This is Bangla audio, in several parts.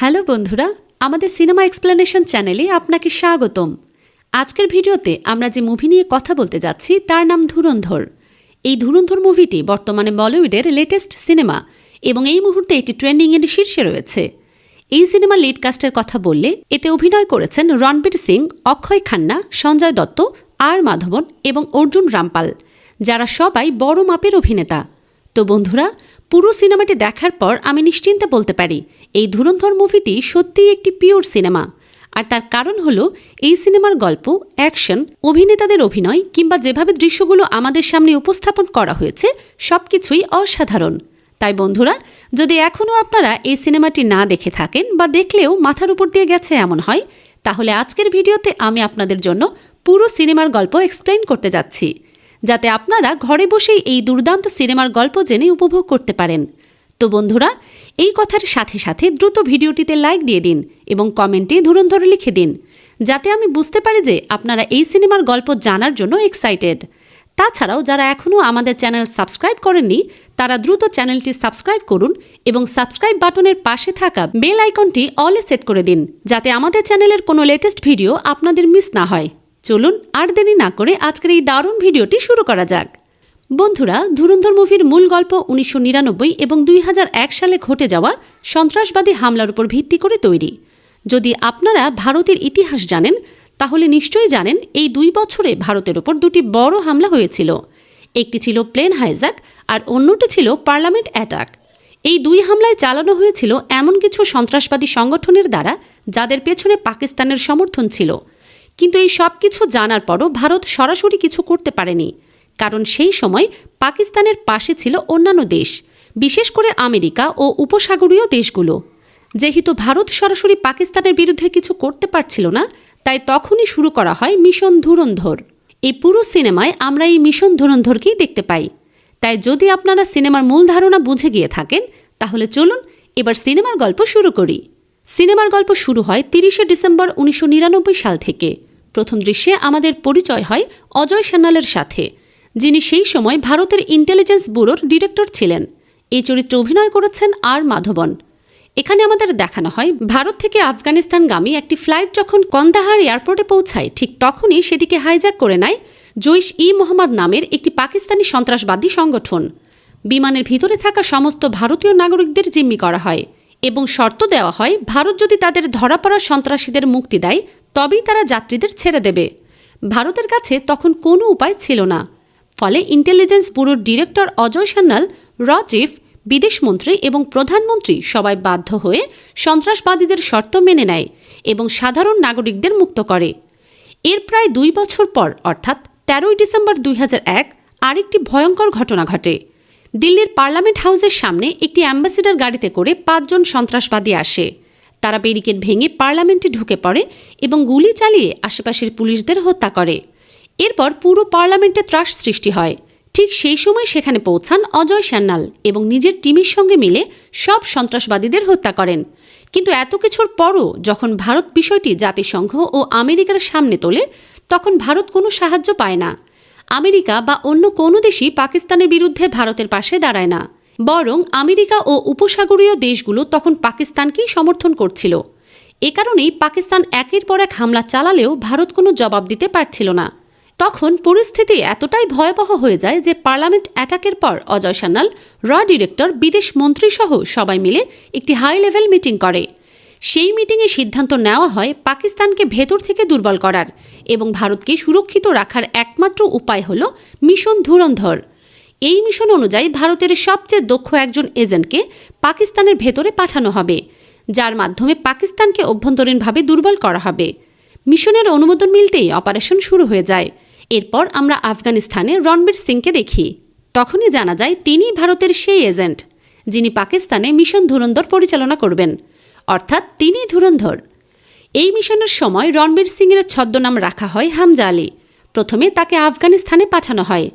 হ্যালো বন্ধুরা, আমাদের সিনেমা এক্সপ্লেনেশন চ্যানেলে আপনাকে স্বাগতম। আজকের ভিডিওতে আমরা যে মুভি নিয়ে কথা বলতে যাচ্ছি তার নাম ধুরন্ধর। এই ধুরন্ধর মুভিটি বর্তমানে বলিউডের লেটেস্ট সিনেমা এবং এই মুহূর্তে এটি ট্রেন্ডিংয়ের শীর্ষে রয়েছে। এই সিনেমার লিড কাস্টের কথা বললে এতে অভিনয় করেছেন রণবীর সিং, অক্ষয় খান্না, সঞ্জয় দত্ত, আর মাধবন এবং অর্জুন রামপাল, যারা সবাই বড় মাপের অভিনেতা। তো বন্ধুরা, পুরো সিনেমাটি দেখার পর আমি নিশ্চিন্তে বলতে পারি এই ধুরন্ধর মুভিটি সত্যিই একটি পিওর সিনেমা। আর তার কারণ হলো এই সিনেমার গল্প, অ্যাকশন, অভিনেতাদের অভিনয় কিংবা যেভাবে দৃশ্যগুলো আমাদের সামনে উপস্থাপন করা হয়েছে সবকিছুই অসাধারণ। তাই বন্ধুরা, যদি এখনও আপনারা এই সিনেমাটি না দেখে থাকেন বা দেখলেও মাথার উপর দিয়ে গেছে এমন হয়, তাহলে আজকের ভিডিওতে আমি আপনাদের জন্য পুরো সিনেমার গল্প এক্সপ্লেইন করতে যাচ্ছি, যাতে আপনারা ঘরে বসেই এই দুর্দান্ত সিনেমার গল্প জেনে উপভোগ করতে পারেন। তো বন্ধুরা, এই কথার সাথে সাথে দ্রুত ভিডিওটিতে লাইক দিয়ে দিন এবং কমেন্টে ধুরন্ধর লিখে দিন, যাতে আমি বুঝতে পারি যে আপনারা এই সিনেমার গল্প জানার জন্য এক্সাইটেড। তাছাড়াও যারা এখনও আমাদের চ্যানেল সাবস্ক্রাইব করেননি তারা দ্রুত চ্যানেলটি সাবস্ক্রাইব করুন এবং সাবস্ক্রাইব বাটনের পাশে থাকা বেল আইকনটি অলে সেট করে দিন, যাতে আমাদের চ্যানেলের কোনো লেটেস্ট ভিডিও আপনাদের মিস না হয়। চলুন আর দেরি না করে আজকের এই দারুণ ভিডিওটি শুরু করা যাক। বন্ধুরা, ধুরন্ধর মুভির মূল গল্প 1999 এবং 2001 সালে ঘটে যাওয়া সন্ত্রাসবাদী হামলার উপর ভিত্তি করে তৈরি। যদি আপনারা ভারতের ইতিহাস জানেন তাহলে নিশ্চয়ই জানেন এই 2 বছরে ভারতের উপর দুটি বড় হামলা হয়েছিল। একটি ছিল প্লেন হাইজ্যাক আর অন্যটি ছিল পার্লামেন্ট অ্যাটাক। এই 2 হামলায় চালানো হয়েছিল এমন কিছু সন্ত্রাসবাদী সংগঠনের দ্বারা যাদের পেছনে পাকিস্তানের সমর্থন ছিল। কিন্তু এই সব কিছু জানার পরও ভারত সরাসরি কিছু করতে পারেনি, কারণ সেই সময় পাকিস্তানের পাশে ছিল অন্যান্য দেশ, বিশেষ করে আমেরিকা ও উপসাগরীয় দেশগুলো। যেহেতু ভারত সরাসরি পাকিস্তানের বিরুদ্ধে কিছু করতে পারছিল না, তাই তখনই শুরু করা হয় মিশন ধুরন্ধর। এই পুরো সিনেমায় আমরা এই মিশন ধুরন্ধরকেই দেখতে পাই। তাই যদি আপনারা সিনেমার মূল ধারণা বুঝে গিয়ে থাকেন তাহলে চলুন এবার সিনেমার গল্প শুরু করি। সিনেমার গল্প শুরু হয় 30শে ডিসেম্বর 1999 সাল থেকে। প্রথম দৃশ্যে আমাদের পরিচয় হয় অজয় সান্যালের সাথে, যিনি সেই সময় ভারতের ইন্টেলিজেন্স ব্যুরোর ডিরেক্টর ছিলেন। এই চরিত্রে অভিনয় করেছেন আর মাধবন। এখানে আমাদের দেখানো হয় ভারত থেকে আফগানিস্তানগামী একটি ফ্লাইট যখন কন্দাহার এয়ারপোর্টে পৌঁছায়, ঠিক তখনই সেটিকে হাইজ্যাক করে নেয় জৈশ-ই-মোহাম্মদ নামের একটি পাকিস্তানি সন্ত্রাসবাদী সংগঠন। বিমানের ভিতরে থাকা সমস্ত ভারতীয় নাগরিকদের জিম্মি করা হয় এবং শর্ত দেওয়া হয় ভারত যদি তাদের ধরা পড়া সন্ত্রাসীদের মুক্তি দেয় তবেই তারা যাত্রীদের ছেড়ে দেবে। ভারতের কাছে তখন কোনো উপায় ছিল না। ফলে ইন্টেলিজেন্স ব্যুরোর ডিরেক্টর অজয় সান্যাল, র চিফ, বিদেশমন্ত্রী এবং প্রধানমন্ত্রী সবাই বাধ্য হয়ে সন্ত্রাসবাদীদের শর্ত মেনে নেয় এবং সাধারণ নাগরিকদের মুক্ত করে। এর প্রায় 2 বছর পর অর্থাৎ 13ই ডিসেম্বর 2001 আরেকটি ভয়ঙ্কর ঘটনা ঘটে। দিল্লির পার্লামেন্ট হাউসের সামনে একটি অ্যাম্বাসেডর গাড়িতে করে 5 জন সন্ত্রাসবাদী আসে। তারা ব্যারিকেড ভেঙে পার্লামেন্টে ঢুকে পড়ে এবং গুলি চালিয়ে আশেপাশের পুলিশদের হত্যা করে। এরপর পুরো পার্লামেন্টে ত্রাস সৃষ্টি হয়। ঠিক সেই সময় সেখানে পৌঁছান অজয় সান্যাল এবং নিজের টিমের সঙ্গে মিলে সব সন্ত্রাসবাদীদের হত্যা করেন। কিন্তু এত কিছুর পরও যখন ভারত বিষয়টি জাতিসংঘ ও আমেরিকার সামনে তোলে তখন ভারত কোনো সাহায্য পায় না। আমেরিকা বা অন্য কোনো দেশই পাকিস্তানের বিরুদ্ধে ভারতের পাশে দাঁড়ায় না, বরং আমেরিকা ও উপসাগরীয় দেশগুলো তখন পাকিস্তানকেই সমর্থন করছিল। এ কারণেই পাকিস্তান একের পর এক হামলা চালালেও ভারত কোনো জবাব দিতে পারছিল না। তখন পরিস্থিতি এতটাই ভয়াবহ হয়ে যায় যে পার্লামেন্ট অ্যাটাকের পর অজয় সান্যাল, র ডিরেক্টর, বিদেশ মন্ত্রী সহ সবাই মিলে একটি হাই লেভেল মিটিং করে। সেই মিটিংয়ে সিদ্ধান্ত নেওয়া হয় পাকিস্তানকে ভেতর থেকে দুর্বল করার এবং ভারতকে সুরক্ষিত রাখার একমাত্র উপায় হল মিশন ধুরন্ধর। এই মিশন অনুযায়ী ভারতের সবচেয়ে দক্ষ একজন এজেন্টকে পাকিস্তানের ভেতরে পাঠানো হবে, যার মাধ্যমে পাকিস্তানকে অভ্যন্তরীণভাবে দুর্বল করা হবে। মিশনের অনুমোদন মিলতেই অপারেশন শুরু হয়ে যায়। এরপর আমরা আফগানিস্তানে রণবীর সিংকে দেখি। তখনই জানা যায় তিনি ভারতের সেই এজেন্ট যিনি পাকিস্তানে মিশন ধুরন্ধর পরিচালনা করবেন, অর্থাৎ তিনি ধুরন্ধর। এই মিশনের সময় রণবীর সিংয়ের ছদ্মনাম রাখা হয় হামজা আলী। প্রথমে তাকে আফগানিস্তানে পাঠানো হয়।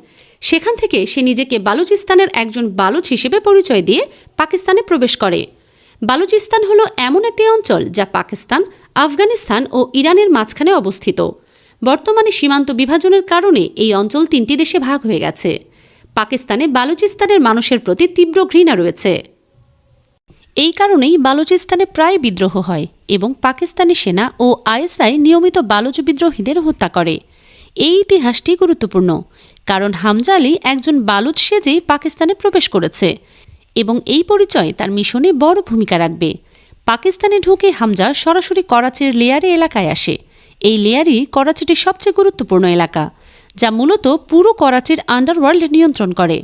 সেখান থেকে সে নিজেকে বালুচিস্তানের একজন বালুচ হিসেবে পরিচয় দিয়ে পাকিস্তানে প্রবেশ করে। বালুচিস্তান হলো এমন একটি অঞ্চল যা পাকিস্তান, আফগানিস্তান ও ইরানের মাঝখানে অবস্থিত। বর্তমানে সীমান্ত বিভাজনের কারণে এই অঞ্চল 3টি দেশে ভাগ হয়ে গেছে। পাকিস্তানে বালুচিস্তানের মানুষের প্রতি তীব্র ঘৃণা রয়েছে। এই কারণেই বালুচিস্তানে প্রায় বিদ্রোহ হয় এবং পাকিস্তানি সেনা ও আইএসআই নিয়মিত বালুচ বিদ্রোহীদের হত্যা করে। এই ইতিহাসটি গুরুত্বপূর্ণ কারণ হামজা আলী একজন বালুচ সেজেই পাকিস্তানে প্রবেশ করেছে এবং এই পরিচয় তার মিশনে বড় ভূমিকা রাখবে। পাকিস্তানে ঢুকে হামজা সরাসরি করাচির লেয়ারি এলাকায় আসে। এই লেয়ারি করাচিটির সবচেয়ে গুরুত্বপূর্ণ এলাকা, যা মূলত পুরো করাচির আন্ডারওয়ার্ল্ড নিয়ন্ত্রণ করে।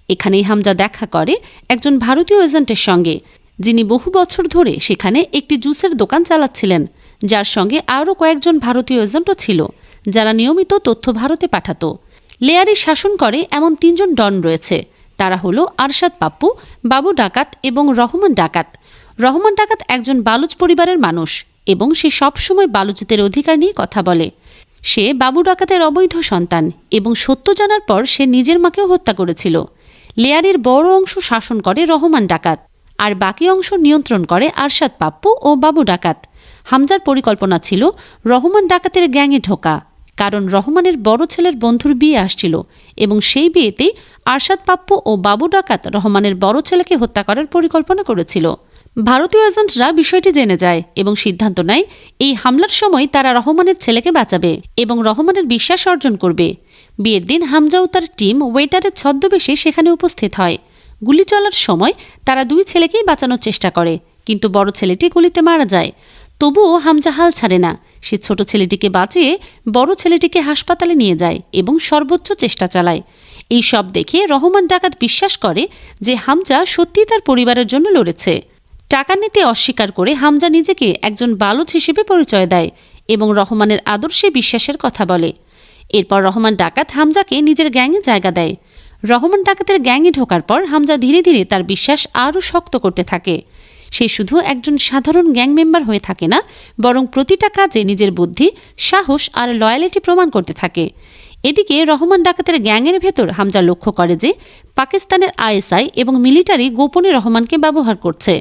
এখানেই হামজা দেখা করে একজন ভারতীয় এজেন্টের সঙ্গে, যিনি বহু বছর ধরে সেখানে একটি জুসের দোকান চালাচ্ছিলেন, যার সঙ্গে আরও কয়েকজন ভারতীয় এজেন্টও ছিল, যারা নিয়মিত তথ্য ভারতে পাঠাত। লেয়ারি শাসন করে এমন 3 জন ডন রয়েছে। তারা হলো আরশাদ পাপ্পু, বাবু ডাকাত এবং রহমান ডাকাত। রহমান ডাকাত একজন বালুচ পরিবারের মানুষ এবং সে সবসময় বালুচদের অধিকার নিয়ে কথা বলে। সে বাবু ডাকাতের অবৈধ সন্তান এবং সত্য জানার পর সে নিজের মাকেও হত্যা করেছিল। লেয়ারির বড় অংশ শাসন করে রহমান ডাকাত, আর বাকি অংশ নিয়ন্ত্রণ করে আরশাদ পাপ্পু ও বাবু ডাকাত। হামজার পরিকল্পনা ছিল রহমান ডাকাতের গ্যাংয়ে ঢোকা, কারণ রহমানের বড় ছেলের বন্ধুর বিয়ে আসছিল এবং সেই বিয়েতেই আরশাদ পাপ্পু ও বাবু ডাকাত রহমানের বড় ছেলেকে হত্যা করার পরিকল্পনা করেছিল। ভারতীয় এজেন্টরা বিষয়টি জেনে যায় এবং সিদ্ধান্ত নেয় এই হামলার সময় তারা রহমানের ছেলেকে বাঁচাবে এবং রহমানের বিশ্বাস অর্জন করবে। বিয়ের দিন হামজা ও তার টিম ওয়েটারের ছদ্মবেশে সেখানে উপস্থিত হয়। গুলি চলার সময় তারা 2 ছেলেকেই বাঁচানোর চেষ্টা করে, কিন্তু বড় ছেলেটি গুলিতে মারা যায়। তবুও হামজা হাল ছাড়ে না। সে ছোট ছেলেটিকে বাঁচিয়ে বড় ছেলেটিকে হাসপাতালে নিয়ে যায় এবং সর্বোচ্চ চেষ্টা চালায়। এই সব দেখে রহমান ডাকাত বিশ্বাস করে যে হামজা সত্যিই তার পরিবারের জন্য লড়েছে। টাকা নিতে অস্বীকার করে হামজা নিজেকে একজন বালুচ হিসেবে পরিচয় দেয় এবং রহমানের আদর্শে বিশ্বাসের কথা বলে। এরপর রহমান ডাকাত হামজাকে নিজের গ্যাংয়ে জায়গা দেয়। রহমান ডাকাতের গ্যাংয়ে ঢোকার পর হামজা ধীরে ধীরে তার বিশ্বাস আরও শক্ত করতে থাকে। সে শুধু একজন সাধারণ গ্যাং মেম্বার হয়ে থাকে না, বরং প্রতিটা কাজে নিজের বুদ্ধি, সাহস আর লয়ালিটি প্রমাণ করতে থাকে। এদিকে রহমান ডাকাতের গ্যাংয়ের ভেতর হামজা লক্ষ্য করে যে পাকিস্তানের আইএসআই এবং মিলিটারি গোপনে রহমানকে ব্যবহার করছে।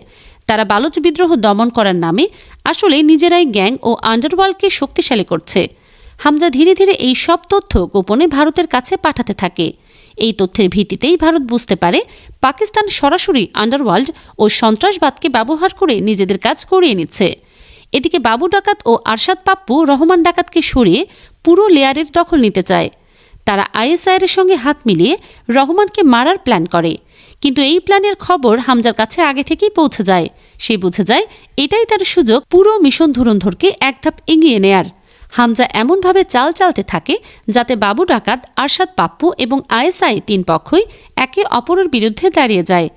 তারা বালুচ বিদ্রোহ দমন করার নামে আসলে নিজেরাই গ্যাং ও আন্ডারওয়ার্ল্ডকে শক্তিশালী করছে। হামজা ধীরে ধীরে এই সব তথ্য গোপনে ভারতের কাছে পাঠাতে থাকে। এই তথ্যের ভিত্তিতেই ভারত বুঝতে পারে পাকিস্তান সরাসরি আন্ডারওয়ার্ল্ড ও সন্ত্রাসবাদকে ব্যবহার করে নিজেদের কাজ করিয়ে নিচ্ছে। এদিকে বাবু ডাকাত ও আরশাদ পাপ্পু রহমান ডাকাতকে সরিয়ে পুরো লেয়ারের দখল নিতে চায়। তারা আইএসআইয়ের সঙ্গে হাত মিলিয়ে রহমানকে মারার প্ল্যান করে, কিন্তু এই প্ল্যানের খবর হামজার কাছে আগে থেকেই পৌঁছে যায়। সে বুঝে যায় এটাই তার সুযোগ পুরো মিশন ধুরন্ধরকে এক ধাপ এগিয়ে নেয়ার। হামজা এমনভাবে চাল চালতে থাকে যাতে বাবু ডাকাত, আরশাদ পাপ্পু এবং আইএসআই 3 পক্ষই একে অপরের বিরুদ্ধে দাঁড়িয়ে যায়।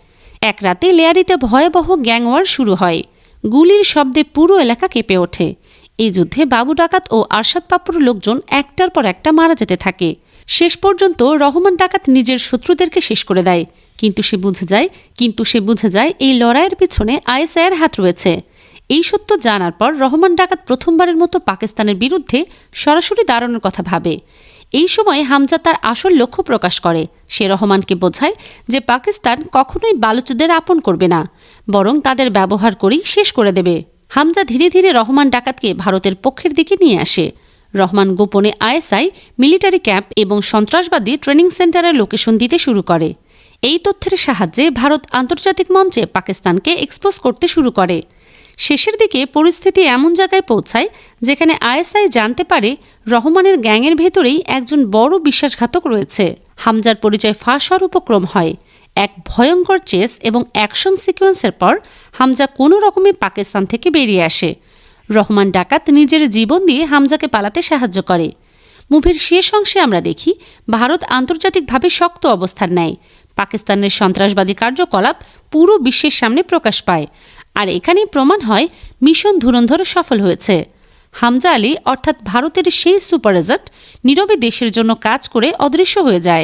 এক রাতে লেয়ারিতে ভয়াবহ গ্যাংওয়ার শুরু হয়। গুলির শব্দে পুরো এলাকা কেঁপে ওঠে। এই যুদ্ধে বাবু ডাকাত ও আরশাদ পাপ্পুর লোকজন একটার পর একটা মারা যেতে থাকে। শেষ পর্যন্ত রহমান ডাকাত নিজের শত্রুদেরকে শেষ করে দেয়, কিন্তু সে বুঝে যায় এই লড়াইয়ের পিছনে আইএসআইয়ের হাত রয়েছে। এই সত্য জানার পর রহমান ডাকাত প্রথমবারের মতো পাকিস্তানের বিরুদ্ধে সরাসরি দাঁড়ানোর কথা ভাবে। এই সময় হামজা তার আসল লক্ষ্য প্রকাশ করে। সে রহমানকে বোঝায় যে পাকিস্তান কখনোই বালুচদের আপন করবে না, বরং তাদের ব্যবহার করেই শেষ করে দেবে। হামজা ধীরে ধীরে রহমান ডাকাতকে ভারতের পক্ষের দিকে নিয়ে আসে। রহমান গোপনে আইএসআই, মিলিটারি ক্যাম্প এবং সন্ত্রাসবাদী ট্রেনিং সেন্টারের লোকেশন দিতে শুরু করে। এই তথ্যের সাহায্যে ভারত আন্তর্জাতিক মঞ্চে পাকিস্তানকে এক্সপোজ করতে শুরু করে। শেষের দিকে পরিস্থিতি এমন জায়গায় পৌঁছায় যেখানে আইএসআই জানতে পারে রহমানের গ্যাংয়ের ভেতরেই একজন বড় বিশ্বাসঘাতক রয়েছে। হামজার পরিচয় ফাঁস হওয়ার উপক্রম হয়। এক ভয়ঙ্কর চেস এবং অ্যাকশন সিকোয়েন্সের পর হামজা কোনো রকমে পাকিস্তান থেকে বেরিয়ে আসে। রহমান ডাকাত নিজের জীবন দিয়ে হামজাকে পালাতে সাহায্য করে। মুভির শেষ অংশে আমরা দেখি ভারত আন্তর্জাতিকভাবে শক্ত অবস্থান নেয়। পাকিস্তানের সন্ত্রাসবাদী কার্যকলাপ পুরো বিশ্বের সামনে প্রকাশ পায়, আর এখানেই প্রমাণ হয় মিশন ধুরন্ধর সফল হয়েছে। হামজা আলী অর্থাৎ ভারতের সেই সুপার এজেন্ট নীরবে দেশের জন্য কাজ করে অদৃশ্য হয়ে যায়।